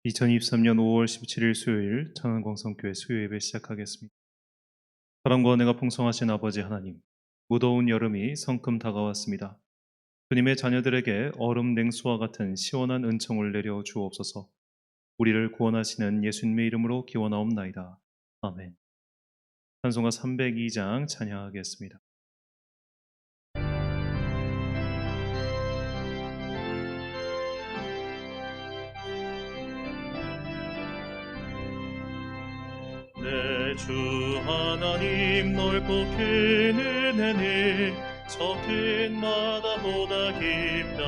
2023년 5월 17일 수요일 창안광성교회 수요 예배 시작하겠습니다. 사랑과 은혜가 풍성하신 아버지 하나님, 무더운 여름이 성큼 다가왔습니다. 주님의 자녀들에게 얼음 냉수와 같은 시원한 은총을 내려 주옵소서. 우리를 구원하시는 예수님의 이름으로 기원하옵나이다. 아멘. 찬송가 302장 찬양하겠습니다. 내 주 하나님 넓고 큰 은혜는 저 큰 바다보다 깊다.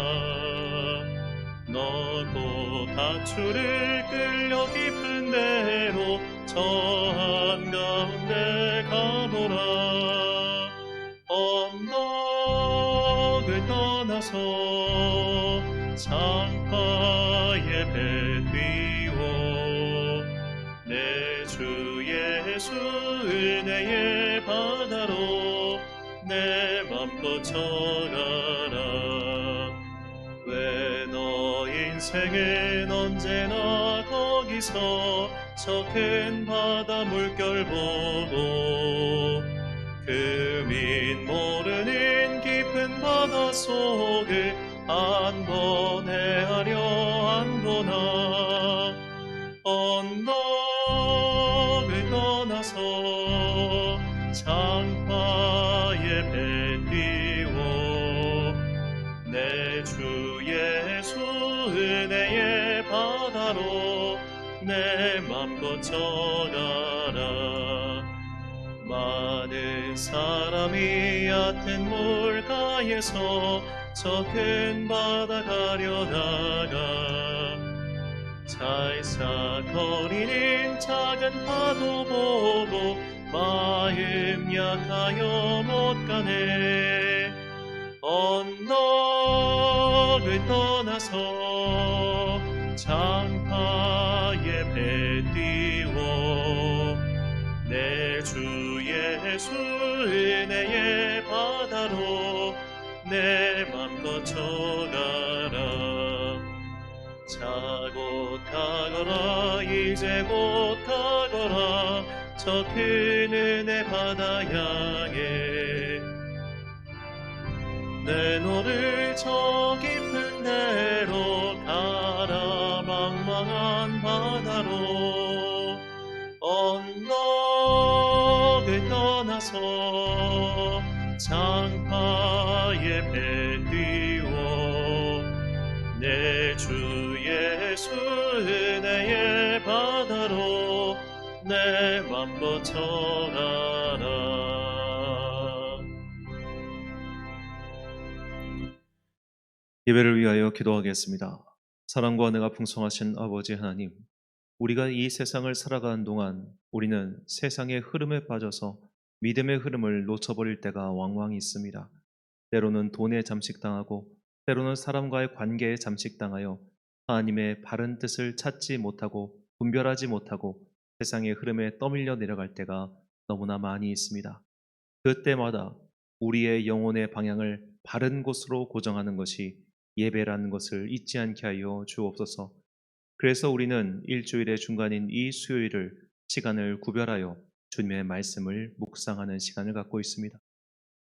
넓고 다추를 끌려 깊은 배로 저 한가운데 가노라. 언덕을 떠나서 창파의 배 띄워 내 주 예수 은혜의 바다로 내 맘 뻗쳐가라. 왜 너 인생은 언제나 거기서 저 큰 바다 물결 보고 금인 모르는 깊은 바다 속을 한 번 헤아려 안보나. 언덕을 떠나서 창파의 배 띄워 내 주 예수 은혜의 바다로 내 맘 걷혀가라. 많은 사람이 얕은 물가에서 저 큰 바다 가려다가 찰싹거리는 작은 파도 보고 마음 약하여 못 가네. 언덕을 떠나서 창파의 배 띄워 내 주 예수 은혜의 바다로 내 맘 걷혀가라. 자 곧 가거라 이제 곧 가거라 저 큰 은혜 바다 향해. 내 너를 저 깊은 데로 가라 망망한 바다로. 언덕을 떠나서 창파의 배 띄워 내 주 예수 은혜의 바다로 내 맘 뻗쳐가라. 예배를 위하여 기도하겠습니다. 사랑과 은혜가 풍성하신 아버지 하나님, 우리가 이 세상을 살아가는 동안 우리는 세상의 흐름에 빠져서 믿음의 흐름을 놓쳐버릴 때가 왕왕 있습니다. 때로는 돈에 잠식당하고 때로는 사람과의 관계에 잠식당하여 하나님의 바른 뜻을 찾지 못하고 분별하지 못하고 세상의 흐름에 떠밀려 내려갈 때가 너무나 많이 있습니다. 그때마다 우리의 영혼의 방향을 바른 곳으로 고정하는 것이 예배라는 것을 잊지 않게 하여 주옵소서. 그래서 우리는 일주일의 중간인 이 수요일을 시간을 구별하여 주님의 말씀을 묵상하는 시간을 갖고 있습니다.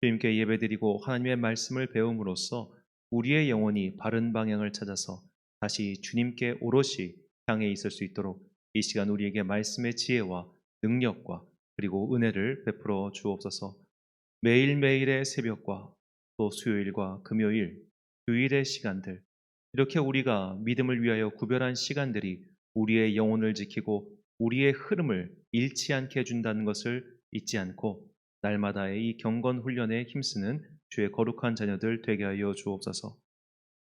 주님께 예배드리고 하나님의 말씀을 배움으로써 우리의 영혼이 바른 방향을 찾아서 다시 주님께 오롯이 향해 있을 수 있도록 이 시간 우리에게 말씀의 지혜와 능력과 그리고 은혜를 베풀어 주옵소서. 매일매일의 새벽과 또 수요일과 금요일, 주일의 시간들, 이렇게 우리가 믿음을 위하여 구별한 시간들이 우리의 영혼을 지키고 우리의 흐름을 잃지 않게 해준다는 것을 잊지 않고 날마다의 이 경건 훈련에 힘쓰는 주의 거룩한 자녀들 되게 하여 주옵소서.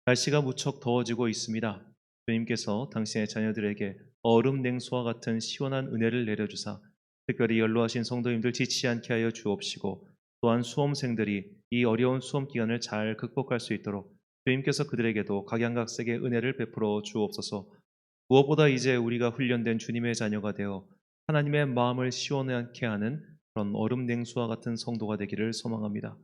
날씨가 무척 더워지고 있습니다. 주님께서 당신의 자녀들에게 얼음 냉수와 같은 시원한 은혜를 내려주사 특별히 연로하신 성도님들 지치지 않게 하여 주옵시고 또한 수험생들이 이 어려운 수험 기간을 잘 극복할 수 있도록 주님께서 그들에게도 각양각색의 은혜를 베풀어 주옵소서. 무엇보다 이제 우리가 훈련된 주님의 자녀가 되어 하나님의 마음을 시원하게 하는 그런 얼음 냉수와 같은 성도가 되기를 소망합니다.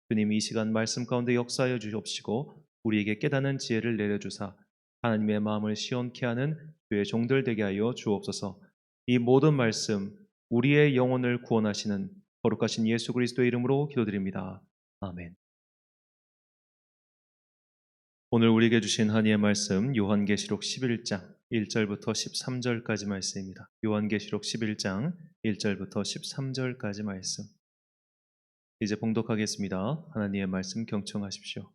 주님 이 시간 말씀 가운데 역사하여 주옵시고 우리에게 깨닫는 지혜를 내려주사 하나님의 마음을 시원케 하는 주의 종들 되게 하여 주옵소서. 이 모든 말씀 우리의 영혼을 구원하시는 거룩하신 예수 그리스도의 이름으로 기도드립니다. 아멘. 오늘 우리에게 주신 하나님의 말씀 요한계시록 11장 1절부터 13절까지 말씀입니다. 요한계시록 11장 1절부터 13절까지 말씀. 이제 봉독하겠습니다. 하나님의 말씀 경청하십시오.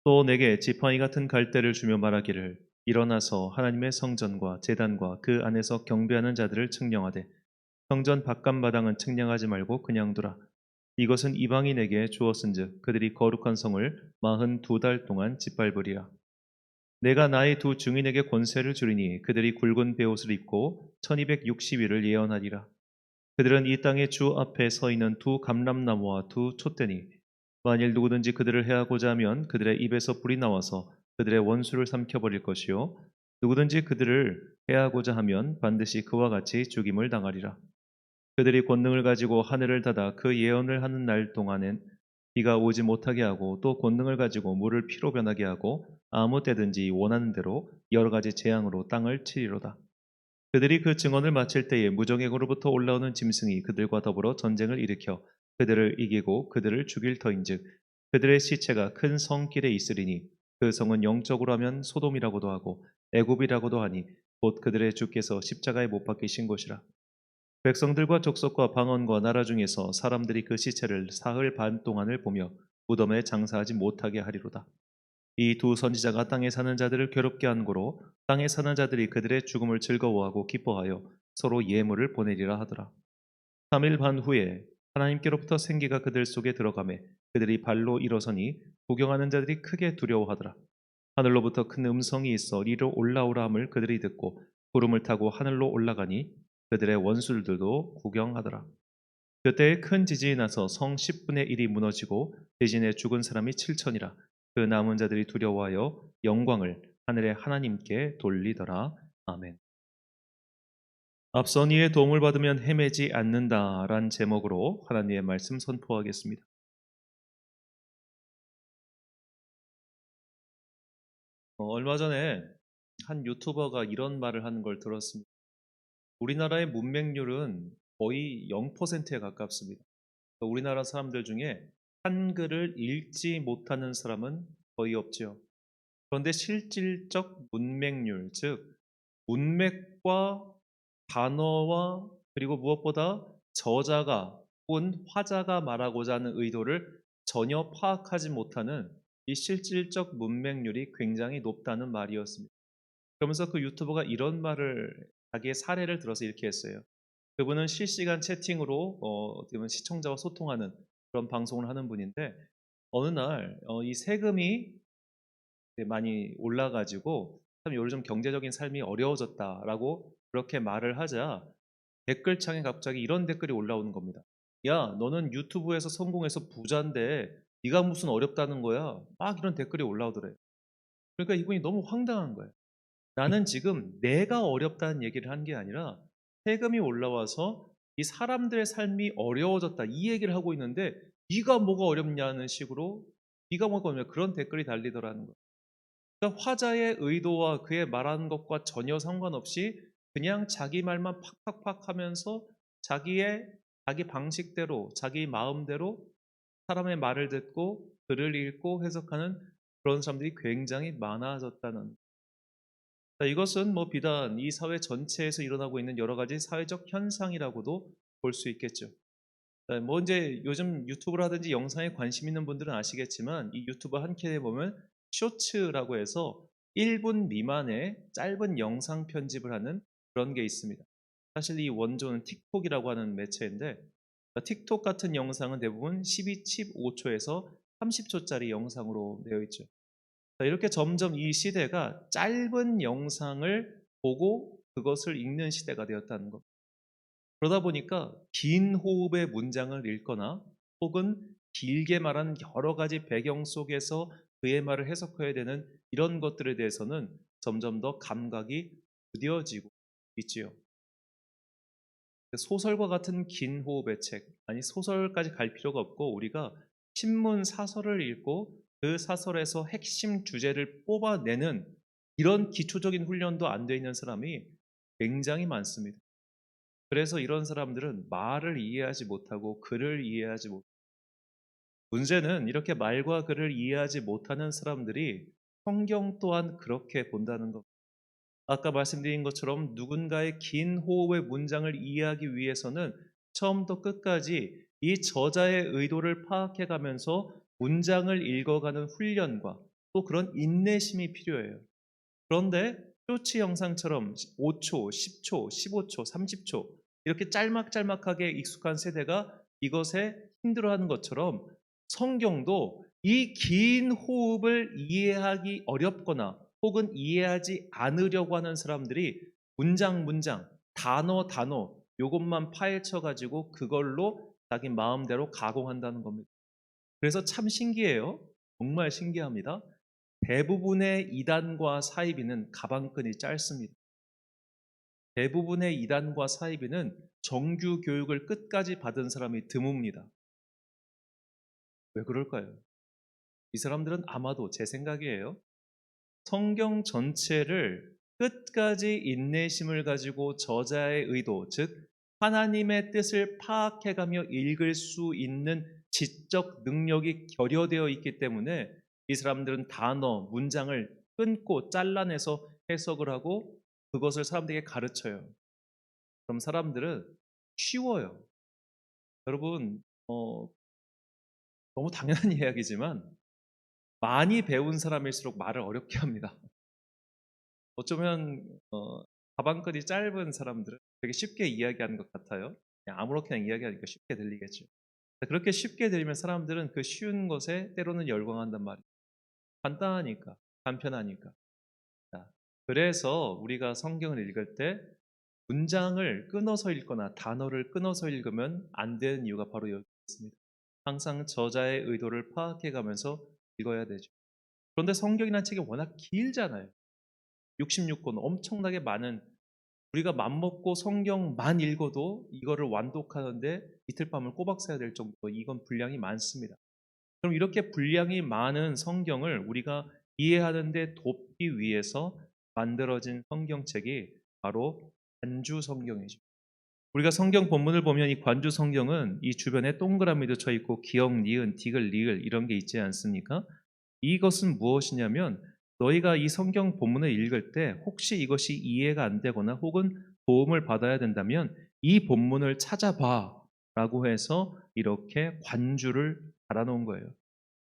또 내게 지팡이 같은 갈대를 주며 말하기를 일어나서 하나님의 성전과 제단과 그 안에서 경배하는 자들을 측량하되 성전 바깥마당은 측량하지 말고 그냥 두라. 이것은 이방인에게 주었은즉 그들이 거룩한 성을 42달 동안 짓밟으리라. 내가 나의 두 증인에게 권세를 주리니 그들이 굵은 베옷을 입고 1260일을 예언하리라. 그들은 이 땅의 주 앞에 서 있는 두 감람나무와 두 촛대니 만일 누구든지 그들을 해하고자 하면 그들의 입에서 불이 나와서 그들의 원수를 삼켜버릴 것이요 누구든지 그들을 해하고자 하면 반드시 그와 같이 죽임을 당하리라. 그들이 권능을 가지고 하늘을 닫아 그 예언을 하는 날 동안엔 비가 오지 못하게 하고 또 권능을 가지고 물을 피로 변하게 하고 아무 때든지 원하는 대로 여러 가지 재앙으로 땅을 치리로다. 그들이 그 증언을 마칠 때에 무정액으로부터 올라오는 짐승이 그들과 더불어 전쟁을 일으켜 그들을 이기고 그들을 죽일 터인즉 그들의 시체가 큰 성길에 있으리니 그 성은 영적으로 하면 소돔이라고도 하고 애굽이라고도 하니 곧 그들의 주께서 십자가에 못 박히신 곳이라. 백성들과 족속과 방언과 나라 중에서 사람들이 그 시체를 사흘 반 동안을 보며 무덤에 장사하지 못하게 하리로다. 이 두 선지자가 땅에 사는 자들을 괴롭게 한 고로 땅에 사는 자들이 그들의 죽음을 즐거워하고 기뻐하여 서로 예물을 보내리라 하더라. 3일 반 후에 하나님께로부터 생기가 그들 속에 들어가매 그들이 발로 일어서니 구경하는 자들이 크게 두려워하더라. 하늘로부터 큰 음성이 있어 이리로 올라오라 함을 그들이 듣고 구름을 타고 하늘로 올라가니 그들의 원수들도 구경하더라. 그때 큰 지진이 나서 성 10분의 1이 무너지고 대진에 죽은 사람이 7천이라. 그 남은 자들이 두려워하여 영광을 하늘의 하나님께 돌리더라. 아멘. 앞선 이의 도움을 받으면 헤매지 않는다란 제목으로 하나님의 말씀 선포하겠습니다. 얼마 전에 한 유튜버가 이런 말을 하는 걸 들었습니다. 우리나라의 문맹률은 거의 0%에 가깝습니다. 우리나라 사람들 중에 한글을 읽지 못하는 사람은 거의 없지요. 그런데 실질적 문맹률, 즉 문맥과 단어와 그리고 무엇보다 저자가 혹은 화자가 말하고자 하는 의도를 전혀 파악하지 못하는 이 실질적 문맹률이 굉장히 높다는 말이었습니다. 그러면서 그 유튜버가 이런 말을 자기의 사례를 들어서 이렇게 했어요. 그분은 실시간 채팅으로 어떻게 보면 시청자와 소통하는 그런 방송을 하는 분인데 어느 날 이 세금이 많이 올라가지고 참 요즘 경제적인 삶이 어려워졌다라고 그렇게 말을 하자 댓글창에 갑자기 이런 댓글이 올라오는 겁니다. 야, 너는 유튜브에서 성공해서 부자인데 네가 무슨 어렵다는 거야? 막 이런 댓글이 올라오더래요. 그러니까 이분이 너무 황당한 거예요. 나는 지금 내가 어렵다는 얘기를 한 게 아니라 세금이 올라와서 이 사람들의 삶이 어려워졌다 이 얘기를 하고 있는데 네가 뭐가 어렵냐는 식으로 네가 뭐가 어렵냐 그런 댓글이 달리더라는 거예요. 그러니까 화자의 의도와 그의 말하는 것과 전혀 상관없이 그냥 자기 말만 팍팍팍 하면서 자기 방식대로 자기 마음대로 사람의 말을 듣고 글을 읽고 해석하는 그런 사람들이 굉장히 많아졌다는 이것은 뭐 비단 이 사회 전체에서 일어나고 있는 여러 가지 사회적 현상이라고도 볼 수 있겠죠. 뭐 이제 요즘 유튜브를 하든지 영상에 관심 있는 분들은 아시겠지만 이 유튜브 한 캔에 보면 쇼츠라고 해서 1분 미만의 짧은 영상 편집을 하는 그런 게 있습니다. 사실 이 원조는 틱톡이라고 하는 매체인데 틱톡 같은 영상은 대부분 12, 15초에서 30초짜리 영상으로 되어 있죠. 이렇게 점점 이 시대가 짧은 영상을 보고 그것을 읽는 시대가 되었다는 것. 그러다 보니까 긴 호흡의 문장을 읽거나 혹은 길게 말하는 여러 가지 배경 속에서 그의 말을 해석해야 되는 이런 것들에 대해서는 점점 더 감각이 무뎌지고 있지요. 소설과 같은 긴 호흡의 책, 아니 소설까지 갈 필요가 없고 우리가 신문 사설을 읽고 그 사설에서 핵심 주제를 뽑아내는 이런 기초적인 훈련도 안 돼 있는 사람이 굉장히 많습니다. 그래서 이런 사람들은 말을 이해하지 못하고 글을 이해하지 못 문제는 이렇게 말과 글을 이해하지 못하는 사람들이 성경 또한 그렇게 본다는 것. 아까 말씀드린 것처럼 누군가의 긴 호흡의 문장을 이해하기 위해서는 처음부터 끝까지 이 저자의 의도를 파악해 가면서 문장을 읽어가는 훈련과 또 그런 인내심이 필요해요. 그런데 쇼츠 영상처럼 5초, 10초, 15초, 30초 이렇게 짤막짤막하게 익숙한 세대가 이것에 힘들어하는 것처럼 성경도 이 긴 호흡을 이해하기 어렵거나 혹은 이해하지 않으려고 하는 사람들이 문장, 문장, 단어, 단어 요것만 파헤쳐 가지고 그걸로 자기 마음대로 가공한다는 겁니다. 그래서 참 신기해요. 정말 신기합니다. 대부분의 이단과 사이비는 가방끈이 짧습니다. 대부분의 이단과 사이비는 정규 교육을 끝까지 받은 사람이 드뭅니다. 왜 그럴까요? 이 사람들은 아마도 제 생각이에요. 성경 전체를 끝까지 인내심을 가지고 저자의 의도, 즉 하나님의 뜻을 파악해가며 읽을 수 있는 지적 능력이 결여되어 있기 때문에 이 사람들은 단어, 문장을 끊고 잘라내서 해석을 하고 그것을 사람들에게 가르쳐요. 그럼 사람들은 쉬워요. 여러분, 너무 당연한 이야기지만 많이 배운 사람일수록 말을 어렵게 합니다. 어쩌면 가방끈이 짧은 사람들은 되게 쉽게 이야기하는 것 같아요. 그냥 아무렇게나 이야기하니까 쉽게 들리겠죠. 그렇게 쉽게 들리면 사람들은 그 쉬운 것에 때로는 열광한단 말이에요. 간단하니까, 간편하니까. 자, 그래서 우리가 성경을 읽을 때 문장을 끊어서 읽거나 단어를 끊어서 읽으면 안 되는 이유가 바로 여기 있습니다. 항상 저자의 의도를 파악해 가면서 읽어야 되죠. 그런데 성경이라는 책이 워낙 길잖아요. 66권 엄청나게 많은 우리가 맘먹고 성경만 읽어도 이거를 완독하는데 이틀 밤을 꼬박 새야 될 정도로 이건 분량이 많습니다. 그럼 이렇게 분량이 많은 성경을 우리가 이해하는 데 돕기 위해서 만들어진 성경책이 바로 관주 성경이죠. 우리가 성경 본문을 보면 이 관주 성경은 이 주변에 동그라미도 쳐 있고 기역, 니은, 디귿, 리을 이런 게 있지 않습니까? 이것은 무엇이냐면 너희가 이 성경 본문을 읽을 때 혹시 이것이 이해가 안 되거나 혹은 도움을 받아야 된다면 이 본문을 찾아봐 라고 해서 이렇게 관주를 달아놓은 거예요.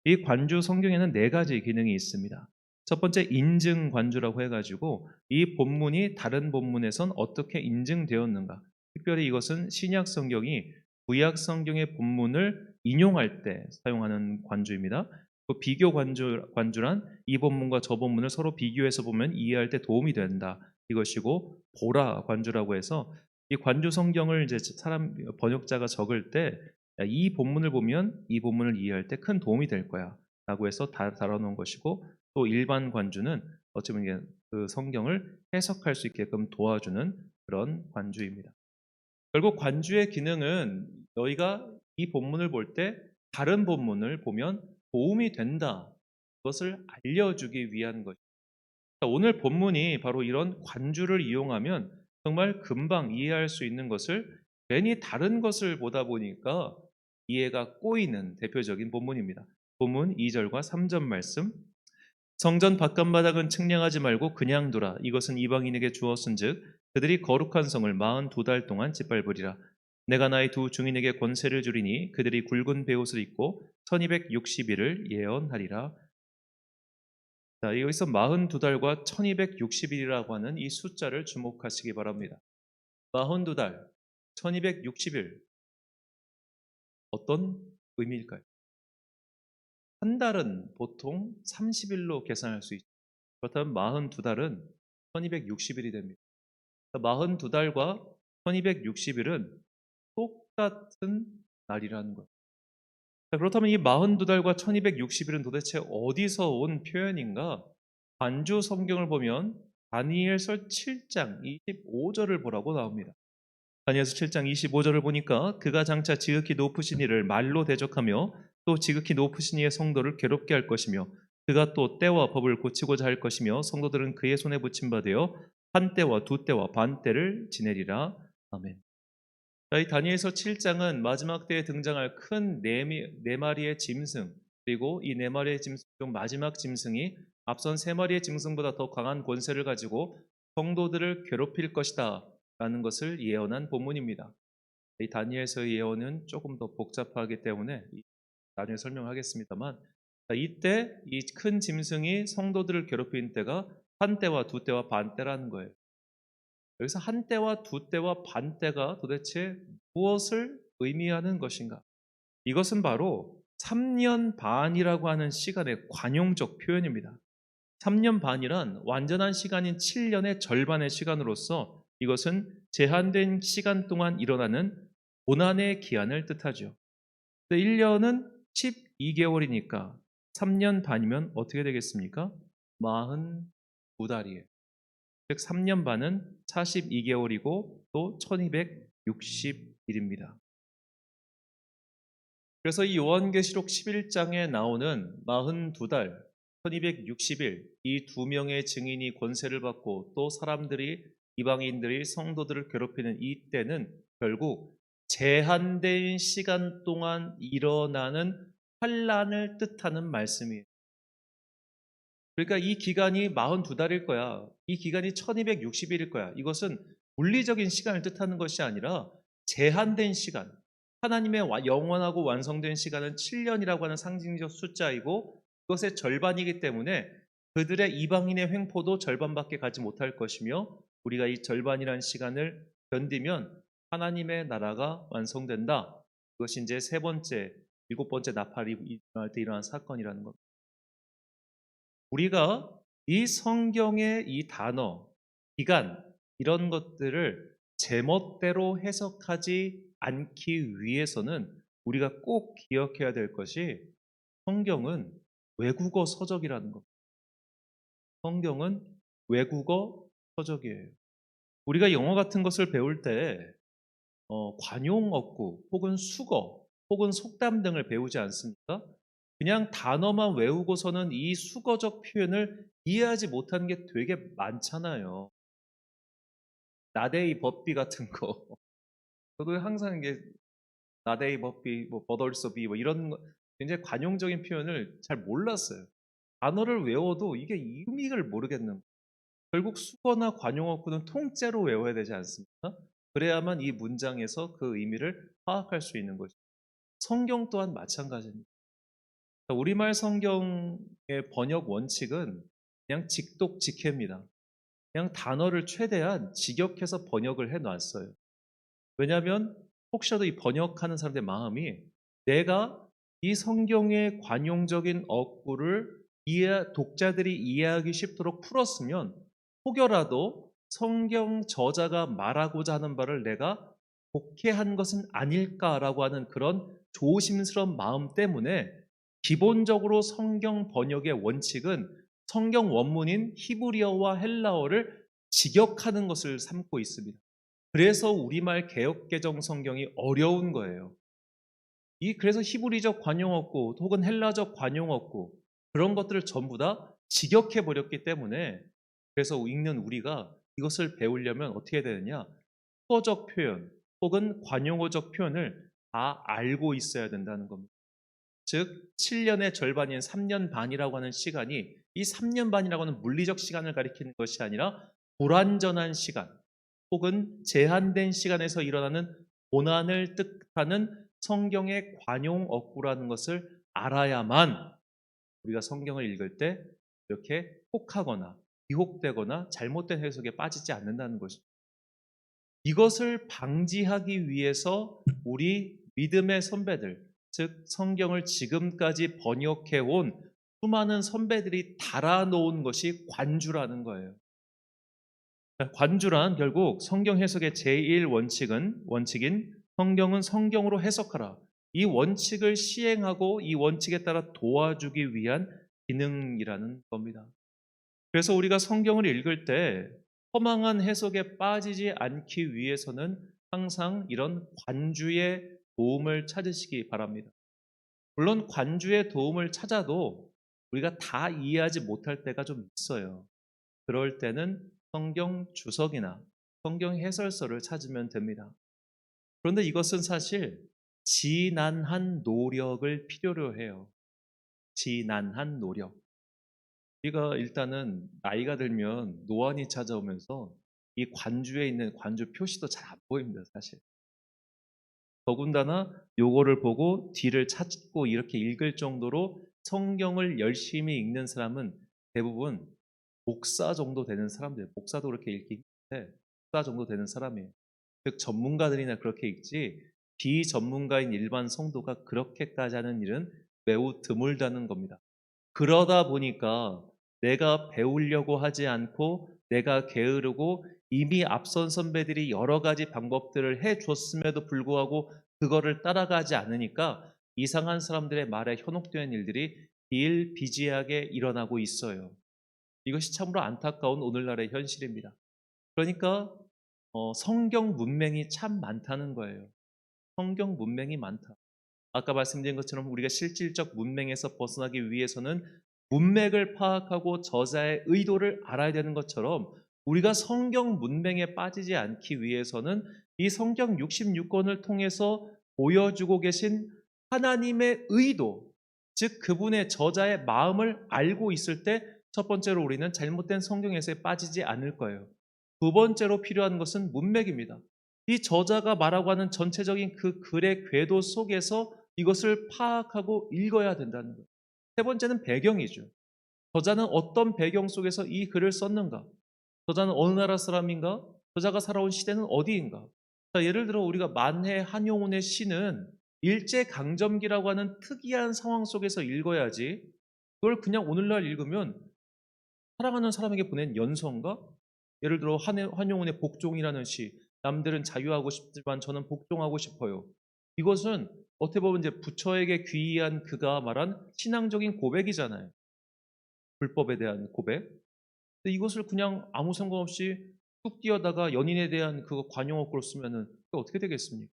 이 관주 성경에는 네 가지 기능이 있습니다. 첫 번째 인증 관주라고 해가지고 이 본문이 다른 본문에선 어떻게 인증되었는가. 특별히 이것은 신약 성경이 구약 성경의 본문을 인용할 때 사용하는 관주입니다. 그 비교 관주란 이 본문과 저 본문을 서로 비교해서 보면 이해할 때 도움이 된다. 이것이고 보라 관주라고 해서 이 관주 성경을 이제 사람 번역자가 적을 때 이 본문을 보면 이 본문을 이해할 때 큰 도움이 될 거야. 라고 해서 다뤄놓은 것이고 또 일반 관주는 어쩌면 그 성경을 해석할 수 있게끔 도와주는 그런 관주입니다. 결국 관주의 기능은 너희가 이 본문을 볼 때 다른 본문을 보면 도움이 된다. 그것을 알려주기 위한 것입니다. 오늘 본문이 바로 이런 관주를 이용하면 정말 금방 이해할 수 있는 것을 괜히 다른 것을 보다 보니까 이해가 꼬이는 대표적인 본문입니다. 본문 2절과 3절 말씀. 성전 바깥마당은 측량하지 말고 그냥 두라. 이것은 이방인에게 주었은즉 그들이 거룩한 성을 42달 동안 짓밟으리라. 내가 나의 두 증인에게 권세를 주리니 그들이 굵은 베옷을 입고 1260일을 예언하리라. 자, 여기서 42달과 1260일이라고 하는 이 숫자를 주목하시기 바랍니다. 42달, 1260일 어떤 의미일까요? 한 달은 보통 30일로 계산할 수 있죠. 그렇다면 42달은 1260일이 됩니다. 42달과 1260일은 똑같은 날이라는 거예요. 그렇다면 이 42달과 1260일은 도대체 어디서 온 표현인가? 관주 성경을 보면 다니엘서 7장 25절을 보라고 나옵니다. 다니엘서 7장 25절을 보니까 그가 장차 지극히 높으신 이를 말로 대적하며 또 지극히 높으신 이의 성도를 괴롭게 할 것이며 그가 또 때와 법을 고치고자 할 것이며 성도들은 그의 손에 붙임 바 되어 한 때와 두 때와 반 때를 지내리라. 아멘. 자, 이 다니엘서 7장은 마지막 때에 등장할 큰 네 마리의 짐승, 그리고 이 네 마리의 짐승 중 마지막 짐승이 앞선 세 마리의 짐승보다 더 강한 권세를 가지고 성도들을 괴롭힐 것이다 라는 것을 예언한 본문입니다. 이 다니엘서의 예언은 조금 더 복잡하기 때문에 나중에 설명하겠습니다만, 이때 이 큰 짐승이 성도들을 괴롭히는 때가 한 때와 두 때와 반 때라는 거예요. 여기서 한 때와 두 때와 반 때가 도대체 무엇을 의미하는 것인가? 이것은 바로 3년 반이라고 하는 시간의 관용적 표현입니다. 3년 반이란 완전한 시간인 7년의 절반의 시간으로서 이것은 제한된 시간 동안 일어나는 고난의 기한을 뜻하죠. 1년은 12개월이니까 3년 반이면 어떻게 되겠습니까? 42달이에요. 즉 3년 반은 42개월이고 또 1260일입니다. 그래서 이 요한계시록 11장에 나오는 42달, 1260일, 이 두 명의 증인이 권세를 받고 또 사람들이, 이방인들이 성도들을 괴롭히는 이 때는 결국 제한된 시간 동안 일어나는 환란을 뜻하는 말씀이에요. 그러니까 이 기간이 42달일 거야. 이 기간이 1260일일 거야. 이것은 물리적인 시간을 뜻하는 것이 아니라 제한된 시간. 하나님의 영원하고 완성된 시간은 7년이라고 하는 상징적 숫자이고 그것의 절반이기 때문에 그들의 이방인의 횡포도 절반밖에 가지 못할 것이며 우리가 이 절반이라는 시간을 견디면 하나님의 나라가 완성된다. 그것이 이제 세 번째, 일곱 번째 나팔이 일어날 때 일어난 사건이라는 겁니다. 우리가 이 성경의 이 단어, 기간, 이런 것들을 제멋대로 해석하지 않기 위해서는 우리가 꼭 기억해야 될 것이 성경은 외국어 서적이라는 것. 성경은 외국어 서적이에요. 우리가 영어 같은 것을 배울 때 관용어구 혹은 수거 혹은 속담 등을 배우지 않습니까? 그냥 단어만 외우고서는 이 수거적 표현을 이해하지 못하는 게 되게 많잖아요. 나데이 법비 같은 거. 저도 항상 이게 나데이 법비, 뭐 버덜서비 뭐 이런 굉장히 관용적인 표현을 잘 몰랐어요. 단어를 외워도 이게 의미를 모르겠는 거예요. 결국 수거나 관용어구는 통째로 외워야 되지 않습니까? 그래야만 이 문장에서 그 의미를 파악할 수 있는 거죠. 성경 또한 마찬가지입니다. 우리말 성경의 번역 원칙은 그냥 직독직해입니다. 그냥 단어를 최대한 직역해서 번역을 해놨어요. 왜냐하면 혹시라도 이 번역하는 사람들의 마음이 내가 이 성경의 관용적인 어구를 독자들이 이해하기 쉽도록 풀었으면 혹여라도 성경 저자가 말하고자 하는 바를 내가 독해한 것은 아닐까라고 하는 그런 조심스러운 마음 때문에 기본적으로 성경 번역의 원칙은 성경 원문인 히브리어와 헬라어를 직역하는 것을 삼고 있습니다. 그래서 우리말 개역개정 성경이 어려운 거예요. 그래서 히브리적 관용어구 혹은 헬라적 관용어구 그런 것들을 전부 다 직역해 버렸기 때문에 그래서 읽는 우리가 이것을 배우려면 어떻게 되느냐? 수어적 표현 혹은 관용어적 표현을 다 알고 있어야 된다는 겁니다. 즉 7년의 절반인 3년 반이라고 하는 시간이 이 3년 반이라고 하는 물리적 시간을 가리키는 것이 아니라 불완전한 시간 혹은 제한된 시간에서 일어나는 고난을 뜻하는 성경의 관용어구라는 것을 알아야만 우리가 성경을 읽을 때 이렇게 혹하거나 미혹되거나 잘못된 해석에 빠지지 않는다는 것입니다. 이것을 방지하기 위해서 우리 믿음의 선배들, 즉 성경을 지금까지 번역해 온 수많은 선배들이 달아놓은 것이 관주라는 거예요. 관주란 결국 성경 해석의 원칙인 성경은 성경으로 해석하라. 이 원칙을 시행하고 이 원칙에 따라 도와주기 위한 기능이라는 겁니다. 그래서 우리가 성경을 읽을 때 허망한 해석에 빠지지 않기 위해서는 항상 이런 관주의 도움을 찾으시기 바랍니다. 물론 관주의 도움을 찾아도 우리가 다 이해하지 못할 때가 좀 있어요. 그럴 때는 성경 주석이나 성경 해설서를 찾으면 됩니다. 그런데 이것은 사실 지난한 노력을 필요로 해요. 지난한 노력. 우리가 일단은 나이가 들면 노안이 찾아오면서 이 관주에 있는 관주 표시도 잘 안 보입니다, 사실. 더군다나 요거를 보고 뒤를 찾고 이렇게 읽을 정도로 성경을 열심히 읽는 사람은 대부분 목사 정도 되는 사람들, 목사도 그렇게 읽기 힘든데 목사 정도 되는 사람이에요. 즉 전문가들이나 그렇게 읽지 비전문가인 일반 성도가 그렇게까지 하는 일은 매우 드물다는 겁니다. 그러다 보니까 내가 배우려고 하지 않고 내가 게으르고 이미 앞선 선배들이 여러 가지 방법들을 해 줬음에도 불구하고 그거를 따라가지 않으니까 이상한 사람들의 말에 현혹된 일들이 비일비재하게 일어나고 있어요. 이것이 참으로 안타까운 오늘날의 현실입니다. 그러니까 성경 문맹이 참 많다는 거예요. 성경 문맹이 많다. 아까 말씀드린 것처럼 우리가 실질적 문맹에서 벗어나기 위해서는 문맥을 파악하고 저자의 의도를 알아야 되는 것처럼 우리가 성경 문맹에 빠지지 않기 위해서는 이 성경 66권을 통해서 보여주고 계신 하나님의 의도, 즉 그분의 저자의 마음을 알고 있을 때 첫 번째로 우리는 잘못된 성경 해석에 빠지지 않을 거예요. 두 번째로 필요한 것은 문맥입니다. 이 저자가 말하고 하는 전체적인 그 글의 궤도 속에서 이것을 파악하고 읽어야 된다는 거예요. 세 번째는 배경이죠. 저자는 어떤 배경 속에서 이 글을 썼는가? 저자는 어느 나라 사람인가? 저자가 살아온 시대는 어디인가? 자, 예를 들어 우리가 만해 한용운의 시는 일제강점기라고 하는 특이한 상황 속에서 읽어야지 그걸 그냥 오늘날 읽으면 사랑하는 사람에게 보낸 연서인가? 예를 들어 한용운의 복종이라는 시, 남들은 자유하고 싶지만 저는 복종하고 싶어요. 이것은 어떻게 보면 이제 부처에게 귀의한 그가 말한 신앙적인 고백이잖아요. 불법에 대한 고백. 근데 이것을 그냥 아무 상관없이 뚝 뛰어다가 연인에 대한 그거 관용어구로 쓰면은 그게 어떻게 되겠습니까?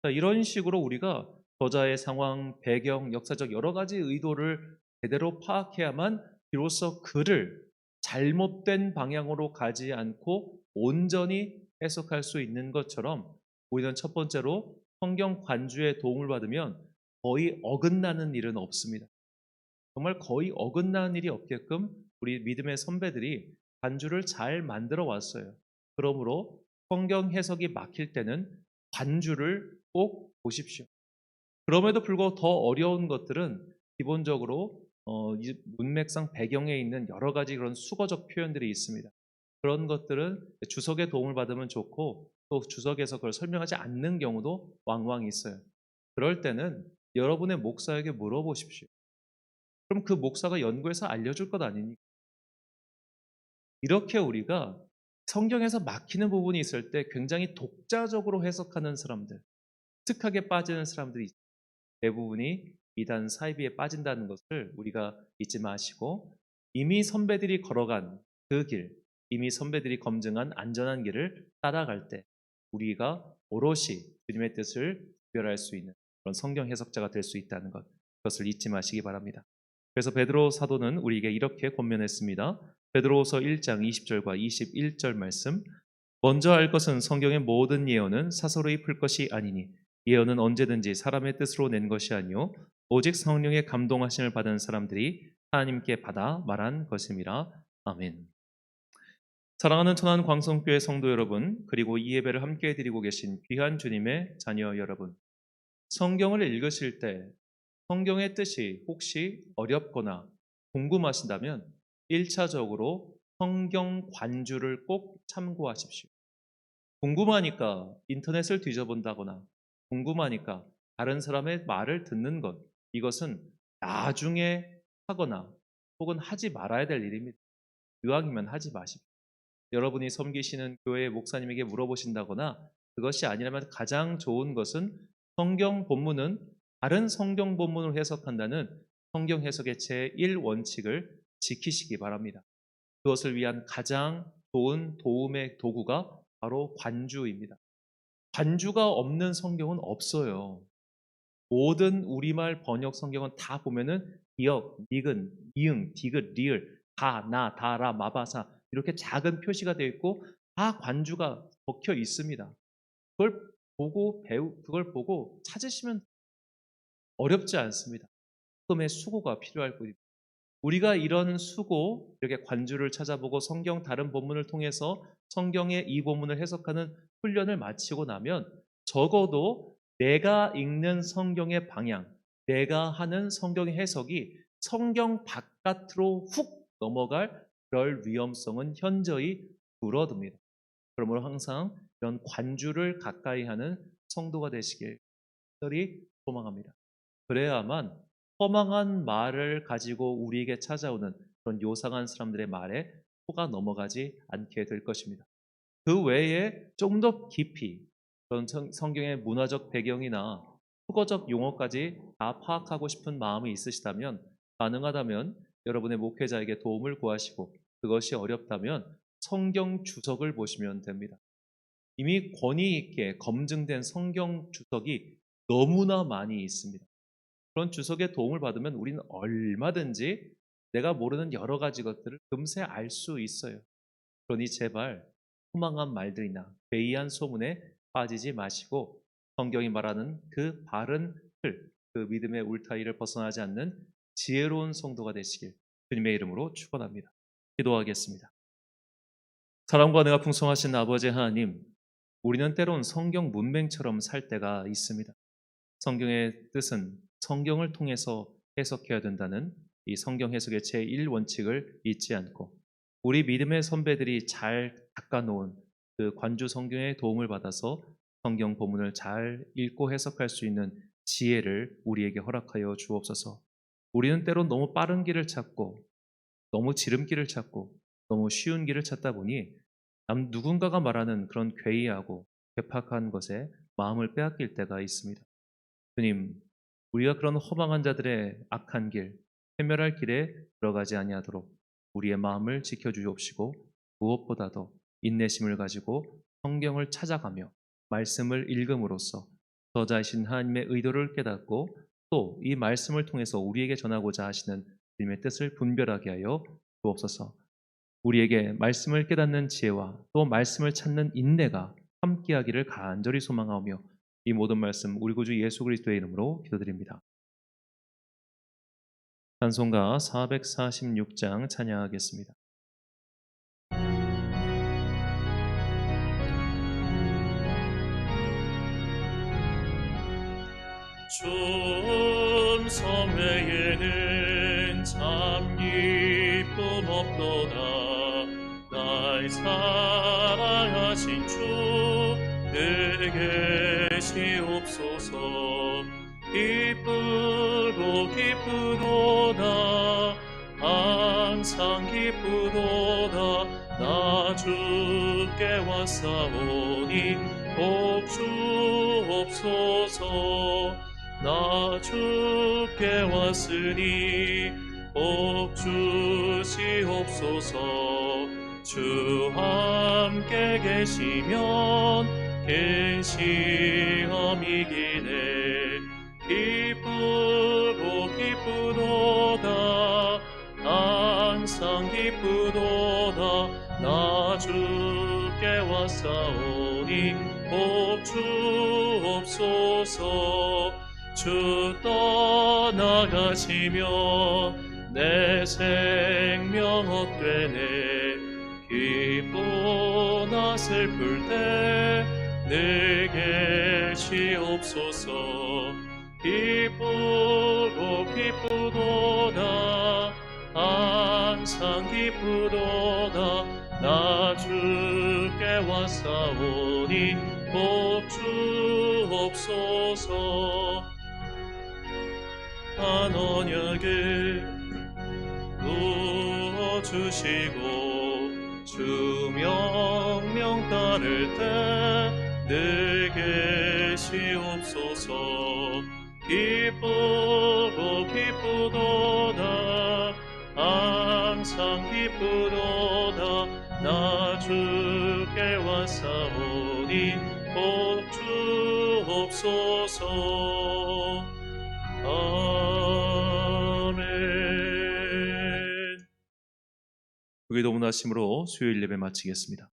자, 이런 식으로 우리가 저자의 상황, 배경, 역사적 여러 가지 의도를 제대로 파악해야만 비로소 글을 잘못된 방향으로 가지 않고 온전히 해석할 수 있는 것처럼 우리는 첫 번째로 성경 관주의 도움을 받으면 거의 어긋나는 일은 없습니다. 정말 거의 어긋나는 일이 없게끔 우리 믿음의 선배들이 관주를 잘 만들어 왔어요. 그러므로 성경 해석이 막힐 때는 관주를 꼭 보십시오. 그럼에도 불구하고 더 어려운 것들은 기본적으로 이 문맥상 배경에 있는 여러 가지 그런 수거적 표현들이 있습니다. 그런 것들은 주석의 도움을 받으면 좋고 또 주석에서 그걸 설명하지 않는 경우도 왕왕 있어요. 그럴 때는 여러분의 목사에게 물어보십시오. 그럼 그 목사가 연구해서 알려줄 것 아닙니까? 이렇게 우리가 성경에서 막히는 부분이 있을 때 굉장히 독자적으로 해석하는 사람들, 습득하게 빠지는 사람들이 대부분이 이단 사이비에 빠진다는 것을 우리가 잊지 마시고 이미 선배들이 걸어간 그 길, 이미 선배들이 검증한 안전한 길을 따라갈 때 우리가 오롯이 주님의 뜻을 구별할 수 있는 그런 성경 해석자가 될 수 있다는 것, 그것을 잊지 마시기 바랍니다. 그래서 베드로 사도는 우리에게 이렇게 권면했습니다. 베드로후서 1장 20절과 21절 말씀. 먼저 알 것은 성경의 모든 예언은 사설의 풀 것이 아니니 예언은 언제든지 사람의 뜻으로 낸 것이 아니요 오직 성령의 감동하심을 받은 사람들이 하나님께 받아 말한 것임이라. 아멘. 사랑하는 천안 광성교회 성도 여러분, 그리고 이 예배를 함께 드리고 계신 귀한 주님의 자녀 여러분, 성경을 읽으실 때 성경의 뜻이 혹시 어렵거나 궁금하신다면 1차적으로 성경 관주를 꼭 참고하십시오. 궁금하니까 인터넷을 뒤져본다거나 궁금하니까 다른 사람의 말을 듣는 것, 이것은 나중에 하거나 혹은 하지 말아야 될 일입니다. 이왕이면 하지 마십시오. 여러분이 섬기시는 교회 목사님에게 물어보신다거나 그것이 아니라면 가장 좋은 것은 성경 본문은 다른 성경 본문을 해석한다는 성경 해석의 제1원칙을 지키시기 바랍니다. 그것을 위한 가장 좋은 도움의 도구가 바로 관주입니다. 관주가 없는 성경은 없어요. 모든 우리말 번역 성경은 다 보면은 기역, 니근, 이응, 디귿, 리을, 다, 나, 다라, 마바사 이렇게 작은 표시가 되어 있고 다 관주가 적혀 있습니다. 그걸 보고 찾으시면 어렵지 않습니다. 조금의 수고가 필요할 뿐입니다. 우리가 이런 수고, 이렇게 관주를 찾아보고 성경 다른 본문을 통해서 성경의 이 본문을 해석하는 훈련을 마치고 나면 적어도 내가 읽는 성경의 방향, 내가 하는 성경의 해석이 성경 바깥으로 훅 넘어갈 그럴 위험성은 현저히 줄어듭니다. 그러므로 항상 이런 관주를 가까이 하는 성도가 되시길 특별히 소망합니다. 그래야만 허망한 말을 가지고 우리에게 찾아오는 그런 요상한 사람들의 말에 속아 넘어가지 않게 될 것입니다. 그 외에 좀 더 깊이 그런 성경의 문화적 배경이나 국어적 용어까지 다 파악하고 싶은 마음이 있으시다면 가능하다면 여러분의 목회자에게 도움을 구하시고 그것이 어렵다면 성경 주석을 보시면 됩니다. 이미 권위 있게 검증된 성경 주석이 너무나 많이 있습니다. 그런 주석의 도움을 받으면 우리는 얼마든지 내가 모르는 여러 가지 것들을 금세 알 수 있어요. 그러니 제발 허망한 말들이나 괴이한 소문에 빠지지 마시고 성경이 말하는 그 바른 틀, 그 믿음의 울타리를 벗어나지 않는 지혜로운 성도가 되시길 주님의 이름으로 축원합니다. 기도하겠습니다. 사랑과 은혜가 풍성하신 아버지 하나님, 우리는 때론 성경 문맹처럼 살 때가 있습니다. 성경의 뜻은 성경을 통해서 해석해야 된다는 이 성경 해석의 제1원칙을 잊지 않고 우리 믿음의 선배들이 잘 닦아놓은 그 관주 성경의 도움을 받아서 성경 본문을 잘 읽고 해석할 수 있는 지혜를 우리에게 허락하여 주옵소서. 우리는 때론 너무 빠른 길을 찾고 너무 지름길을 찾고 너무 쉬운 길을 찾다 보니 누군가가 말하는 그런 괴이하고 괴팍한 것에 마음을 빼앗길 때가 있습니다. 주님, 우리가 그런 허망한 자들의 악한 길, 해멸할 길에 들어가지 아니하도록 우리의 마음을 지켜주옵시고 무엇보다도 인내심을 가지고 성경을 찾아가며 말씀을 읽음으로써 저자이신 하나님의 의도를 깨닫고 또 이 말씀을 통해서 우리에게 전하고자 하시는 주님의 뜻을 분별하게 하여 주옵소서. 우리에게 말씀을 깨닫는 지혜와 또 말씀을 찾는 인내가 함께하기를 간절히 소망하오며 이 모든 말씀 우리 구주 예수 그리스도의 이름으로 기도드립니다. 찬송가 446장 찬양하겠습니다. 좀 섬외에는 참 기쁨 없도다. 날 사랑하신 주 늘 계시옵소서. 기쁘도다 항상 기쁘도다. 나 주께 왔사오니 복 주옵소서. 나 주께 왔으니 복 주시옵소서. 주 함께 계시면 근심이기네. 기쁘도다 항상 기쁘도다. 나 주께 왔사오니 복 주옵소서. 주 떠나가시면 내 생명 헛되네. 기쁘나 슬플 때 늘 계시옵소서. 기쁘도다 항상 기쁘도다. 나 주께 왔사오니 복 주옵소서. 한 언약을 부어주시고 주 명령 따를 때 늘 계시옵소서. 기쁘도다 항상 기쁘도다. 나 주께 왔사오니 복 주옵소서. 아멘. 기도문 하심으로 수요일 예배 마치겠습니다.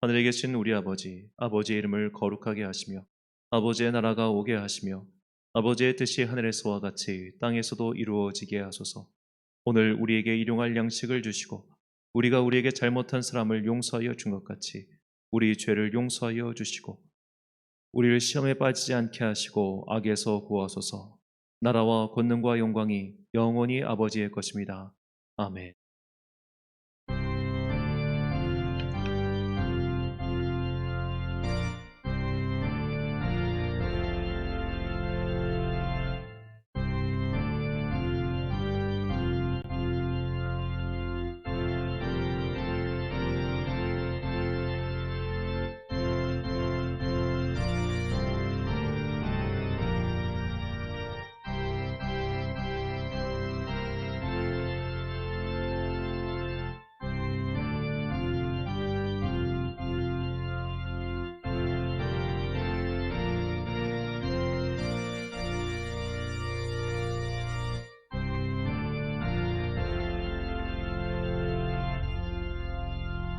하늘에 계신 우리 아버지, 아버지의 이름을 거룩하게 하시며 아버지의 나라가 오게 하시며 아버지의 뜻이 하늘에서와 같이 땅에서도 이루어지게 하소서. 오늘 우리에게 일용할 양식을 주시고 우리가 우리에게 잘못한 사람을 용서하여 준 것 같이 우리 죄를 용서하여 주시고 우리를 시험에 빠지지 않게 하시고 악에서 구하소서. 나라와 권능과 영광이 영원히 아버지의 것입니다. 아멘.